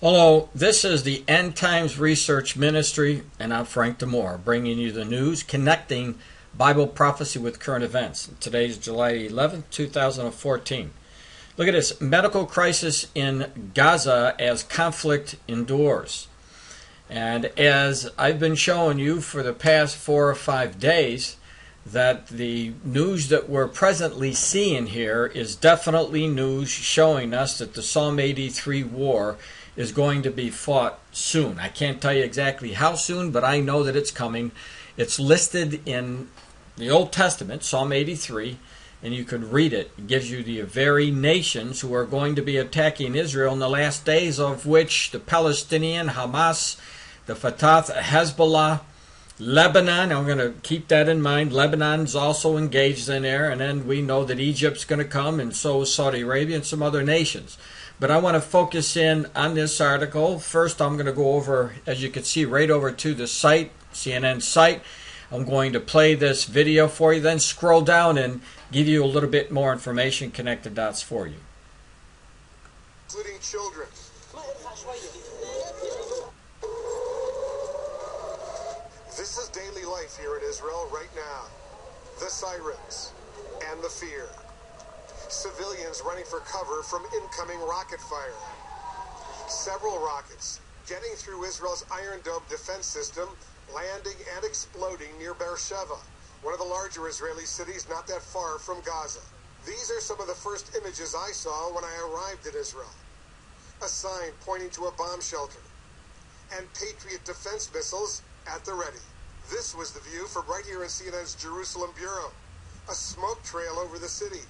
Hello, this is the End Times Research Ministry, and I'm Frank DIMORA, bringing you the news, connecting Bible prophecy with current events. Today's July 11th, 2014. Look at this, medical crisis in Gaza as conflict endures. And as I've been showing you for the past 4 or 5 days, that the news that we're presently seeing here is definitely news showing us that the Psalm 83 war is going to be fought soon. I can't tell you exactly how soon, but I know that it's coming. It's listed in the Old Testament, Psalm 83, and you can read it. It gives you the very nations who are going to be attacking Israel in the last days, of which the Palestinian, Hamas, the Fatah, Hezbollah, Lebanon. I'm going to keep that in mind. Lebanon's also engaged in there, and then we know that Egypt's going to come, and so is Saudi Arabia and some other nations. But I want to focus in on this article. First, I'm going to go over, as you can see, right over to the site, CNN site. I'm going to play this video for you, then scroll down and give you a little bit more information, connect the dots for you. Including children. This is daily life here in Israel right now. The sirens and the fear. Civilians running for cover from incoming rocket fire. Several rockets getting through Israel's Iron Dome defense system, landing and exploding near Beersheba, one of the larger Israeli cities not that far from Gaza. These are some of the first images I saw when I arrived in Israel. A sign pointing to a bomb shelter and Patriot defense missiles at the ready. This was the view from right here in CNN's Jerusalem Bureau. A smoke trail over the city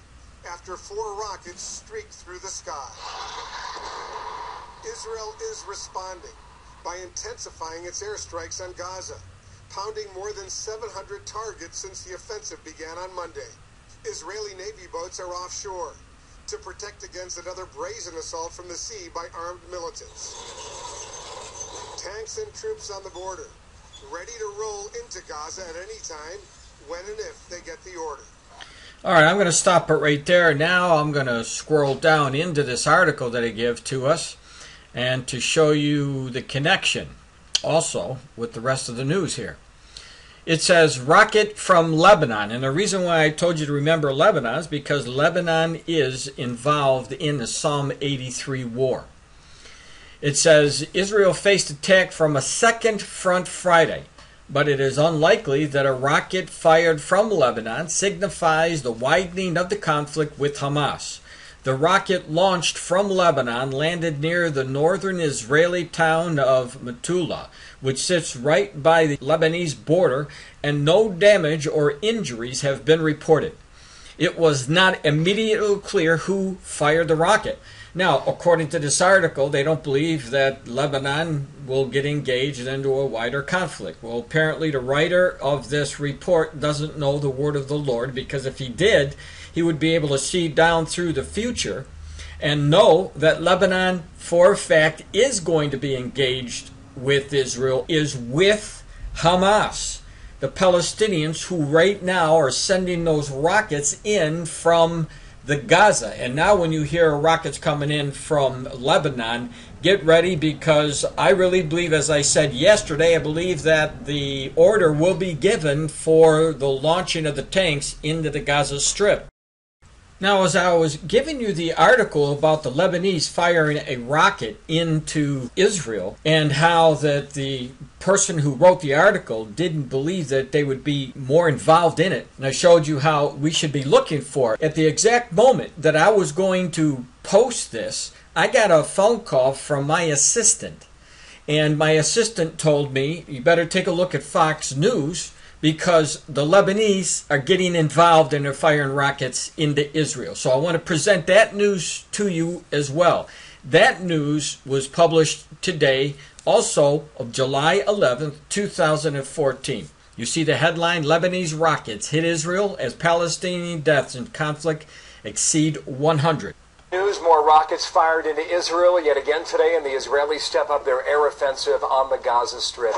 after 4 rockets streaked through the sky. Israel is responding by intensifying its airstrikes on Gaza, pounding more than 700 targets since the offensive began on Monday. Israeli Navy boats are offshore to protect against another brazen assault from the sea by armed militants. Tanks and troops on the border, ready to roll into Gaza at any time, when and if they get the order. All right, I'm going to stop it right there. Now I'm going to scroll down into this article that I give to us and to show you the connection also with the rest of the news here. It says rocket from Lebanon, and the reason why I told you to remember Lebanon is because Lebanon is involved in the Psalm 83 war. It says Israel faced attack from a second front Friday, but it is unlikely that a rocket fired from Lebanon signifies the widening of the conflict with Hamas. The rocket launched from Lebanon landed near the northern Israeli town of Metula, which sits right by the Lebanese border, and no damage or injuries have been reported. It was not immediately clear who fired the rocket. Now, according to this article, they don't believe that Lebanon will get engaged into a wider conflict. Well, apparently the writer of this report doesn't know the word of the Lord, because if he did, he would be able to see down through the future and know that Lebanon, for a fact, is going to be engaged with Israel, is with Hamas, the Palestinians who right now are sending those rockets in from the Gaza. And now when you hear rockets coming in from Lebanon, get ready, because I really believe, as I said yesterday, I believe that the order will be given for the launching of the tanks into the Gaza Strip. Now, as I was giving you the article about the Lebanese firing a rocket into Israel, and how that the person who wrote the article didn't believe that they would be more involved in it, and I showed you how we should be looking for it. At the exact moment that I was going to post this, I got a phone call from my assistant, and my assistant told me, you better take a look at Fox News, because the Lebanese are getting involved and they're firing rockets into Israel. So I want to present that news to you as well. That news was published today, also of July 11th, 2014. You see the headline, Lebanese rockets hit Israel as Palestinian deaths in conflict exceed 100. News, more rockets fired into Israel yet again today, and the Israelis step up their air offensive on the Gaza Strip.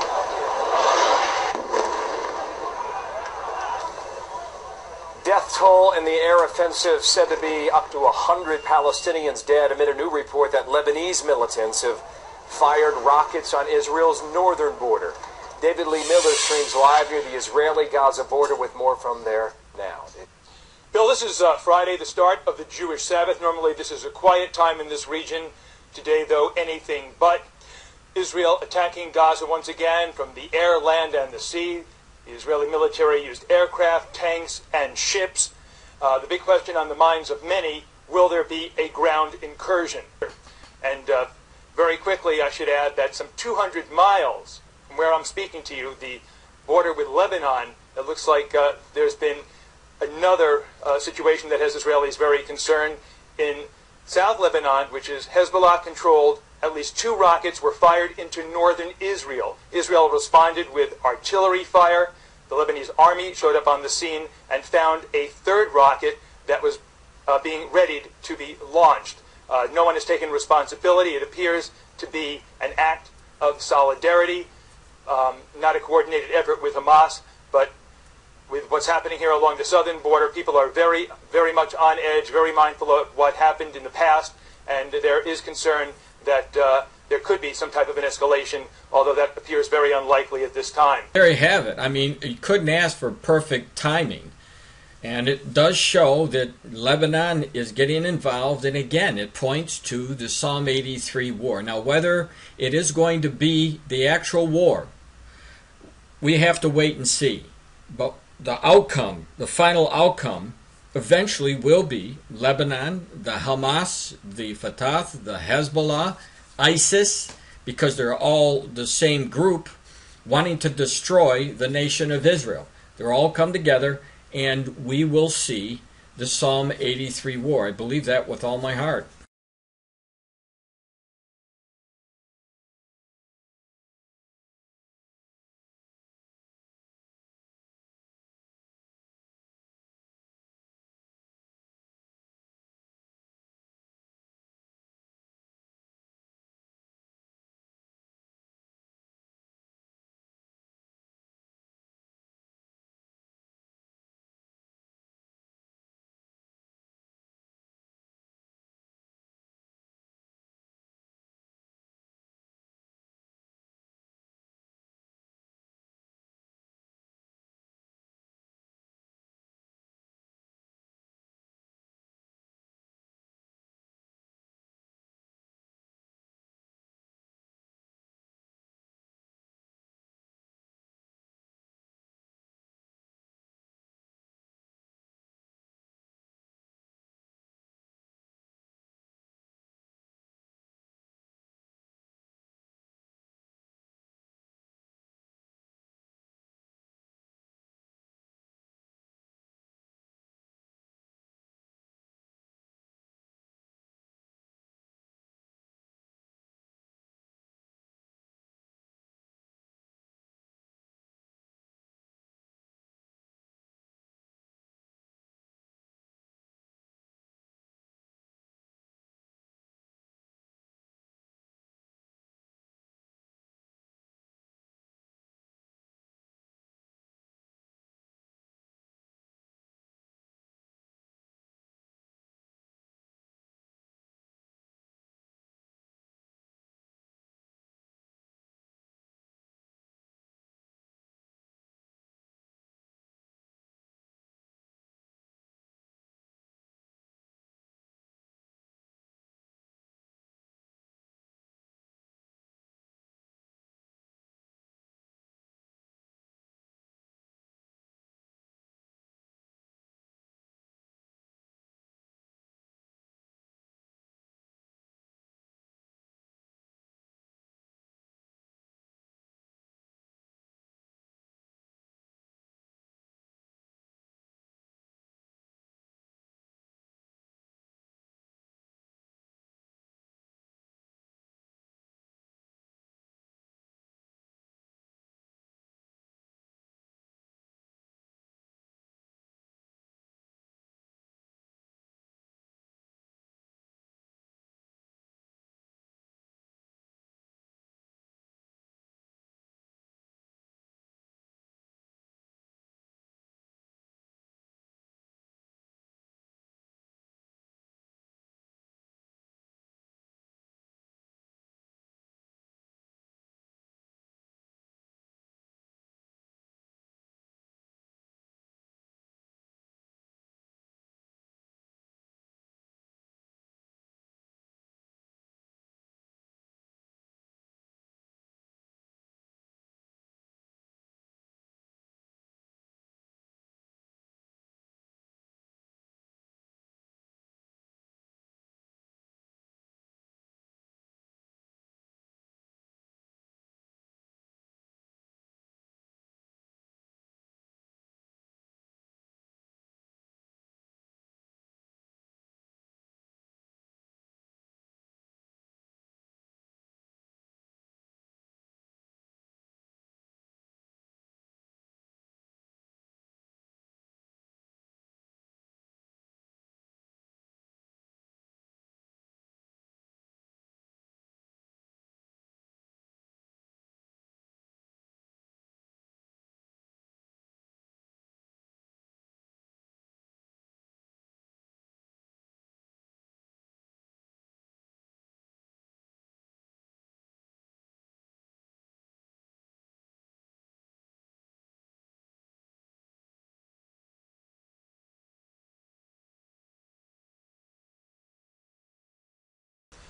Death toll in the air offensive said to be up to 100 Palestinians dead amid a new report that Lebanese militants have fired rockets on Israel's northern border. David Lee Miller streams live near the Israeli-Gaza border with more from there now. Bill, this is Friday, the start of the Jewish Sabbath. Normally this is a quiet time in this region. Today, though, anything but. Israel attacking Gaza once again from the air, land, and the sea. The Israeli military used aircraft, tanks, and ships. The big question on the minds of many, will there be a ground incursion? And very quickly, I should add that some 200 miles from where I'm speaking to you, the border with Lebanon, it looks like there's been another situation that has Israelis very concerned. In South Lebanon, which is Hezbollah-controlled, at least 2 rockets were fired into northern Israel. Israel responded with artillery fire. The Lebanese army showed up on the scene and found a 3rd rocket that was being readied to be launched. No one has taken responsibility. It appears to be an act of solidarity, not a coordinated effort with Hamas, but with what's happening here along the southern border, people are very, very much on edge, very mindful of what happened in the past, and there is concern that there could be some type of an escalation, although that appears very unlikely at this time. There you have it. I mean, you couldn't ask for perfect timing. And it does show that Lebanon is getting involved, and again, it points to the Psalm 83 war. Now, whether it is going to be the actual war, we have to wait and see. But the outcome, the final outcome, eventually will be Lebanon, the Hamas, the Fatah, the Hezbollah, ISIS, because they're all the same group wanting to destroy the nation of Israel. They're all come together, and we will see the Psalm 83 war. I believe that with all my heart.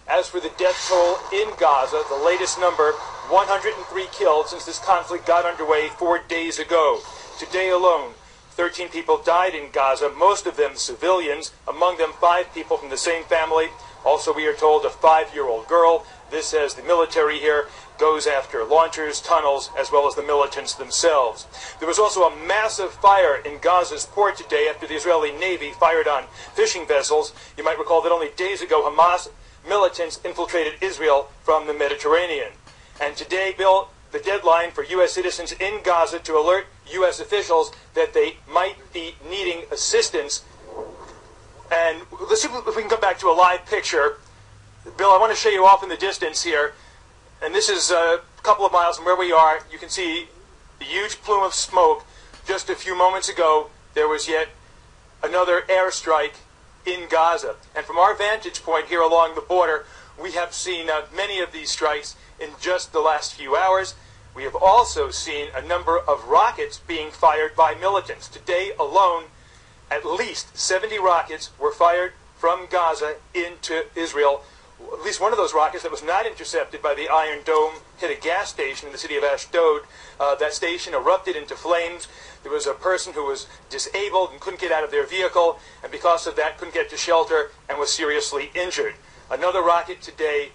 As for the death toll in Gaza, the latest number, 103 killed since this conflict got underway 4 days ago. Today alone, 13 people died in Gaza, most of them civilians, among them 5 people from the same family. Also, we are told, a 5-year-old girl. This, as the military here goes after launchers, tunnels, as well as the militants themselves. There was also a massive fire in Gaza's port today after the Israeli Navy fired on fishing vessels. You might recall that only days ago, Hamas militants infiltrated Israel from the Mediterranean. And today, Bill, the deadline for U.S. citizens in Gaza to alert U.S. officials that they might be needing assistance. And let's see if we can come back to a live picture. Bill, I want to show you off in the distance here. And this is a couple of miles from where we are. You can see the huge plume of smoke. Just a few moments ago, there was yet another airstrike in Gaza. And from our vantage point here along the border, we have seen many of these strikes in just the last few hours. We have also seen a number of rockets being fired by militants. Today alone, at least 70 rockets were fired from Gaza into Israel. At least one of those rockets that was not intercepted by the Iron Dome hit a gas station in the city of Ashdod. That station erupted into flames. There was a person who was disabled and couldn't get out of their vehicle, and because of that couldn't get to shelter and was seriously injured. Another rocket today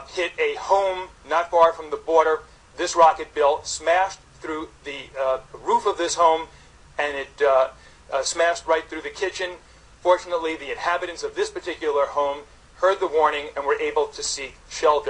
hit a home not far from the border. This rocket, Bill, smashed through the roof of this home, and it smashed right through the kitchen. Fortunately, the inhabitants of this particular home heard the warning and were able to seek shelter.